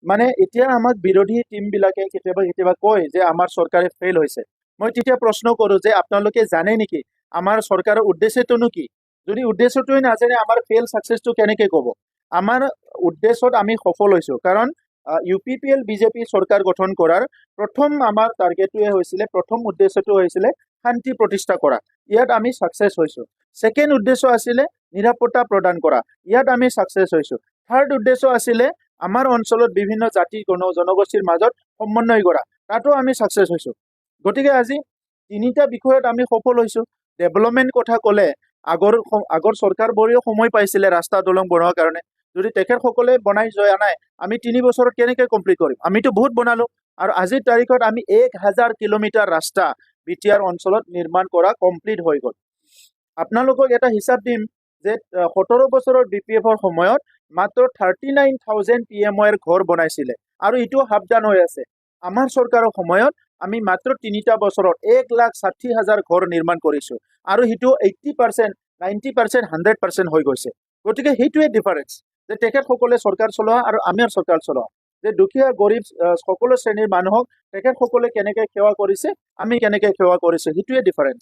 মানে এতিয়া আমাক বিৰোধী টিমবিলাকে কেতিয়াবা কেতিয়াবা কয় যে আমাৰ চৰকাৰে ফেইল হৈছে। মই তেতিয়া প্ৰশ্ন কৰোঁ যে আপোনালোকে জানে নেকি আমাৰ চৰকাৰৰ উদ্দেশ্যটোনো কি? যদি উদ্দেশ্যটোৱে নাজানে আমাৰ ফেইল ছাকচেছটো কেনেকৈ ক'ব? আমাৰ উদ্দেশ্যত আমি সফল হৈছোঁ, কাৰণ UPPL BJP চৰকাৰ গঠন কৰাৰ প্ৰথম আমাৰ টাৰ্গেটটোৱে হৈছিলে, প্ৰথম উদ্দেশ্যটো হৈছিলে শান্তি প্ৰতিষ্ঠা কৰা। ইয়াত আমি ছাকচেছ হৈছোঁ। ছেকেণ্ড উদ্দেশ্য আছিলে নিৰাপত্তা প্ৰদান কৰা। ইয়াত আমি ছাকচেছ হৈছোঁ। থাৰ্ড উদ্দেশ্য আছিলে আমাৰ অঞ্চলত বিভিন্ন জাতি জনগোষ্ঠীৰ মাজত সমন্বয় কৰা। তাতো আমি ছাকচেছ হৈছোঁ। গতিকে আজি তিনিটা বিষয়ত আমি সফল হৈছোঁ। ডেভেলপমেণ্ট কথা ক'লে আগৰ চৰকাৰবোৰেও সময় পাইছিলে ৰাস্তা দলং বনোৱাৰ কাৰণে। যদি তেখেতসকলে বনাই যোৱা নাই, আমি 3 বছৰত কেনেকৈ কমপ্লিট কৰিম? আমিতো বহুত বনালোঁ। আৰু আজিৰ তাৰিখত আমি 1000 কিলোমিটাৰ ৰাস্তা BTR অঞ্চলত নিৰ্মাণ কৰা কমপ্লিট হৈ গ'ল। আপোনালোকক এটা হিচাপ দিম যে 17 বছৰৰ BPFৰ সময়ত মাত্ৰ 39,000 PMOৰ ঘৰ বনাইছিলে, আৰু এইটো সাৱধান হৈ আছে। আমাৰ চৰকাৰৰ সময়ত আমি মাত্ৰ 3টা বছৰত 1,60,000 ঘৰ নিৰ্মাণ কৰিছোঁ, আৰু সেইটো 80%, 90%, 100% হৈ গৈছে। গতিকে সেইটোৱে ডিফাৰেঞ্চ, যে তেখেতসকলে চৰকাৰ চলোৱা আৰু আমাৰ চৰকাৰ চলোৱা, যে দুখীয়া গৰীব সকলো শ্ৰেণীৰ মানুহক তেখেতসকলে কেনেকৈ সেৱা কৰিছে, আমি কেনেকৈ সেৱা কৰিছোঁ, সেইটোৱে ডিফাৰেঞ্চ।